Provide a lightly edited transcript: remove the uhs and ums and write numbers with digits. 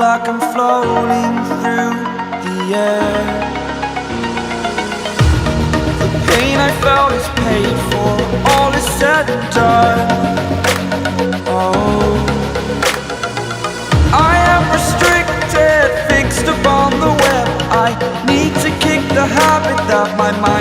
like I'm floating through the air. The pain I felt is paid for, all is said and done. Oh, I am restricted, fixed upon the web. I need to kick the habit that my mind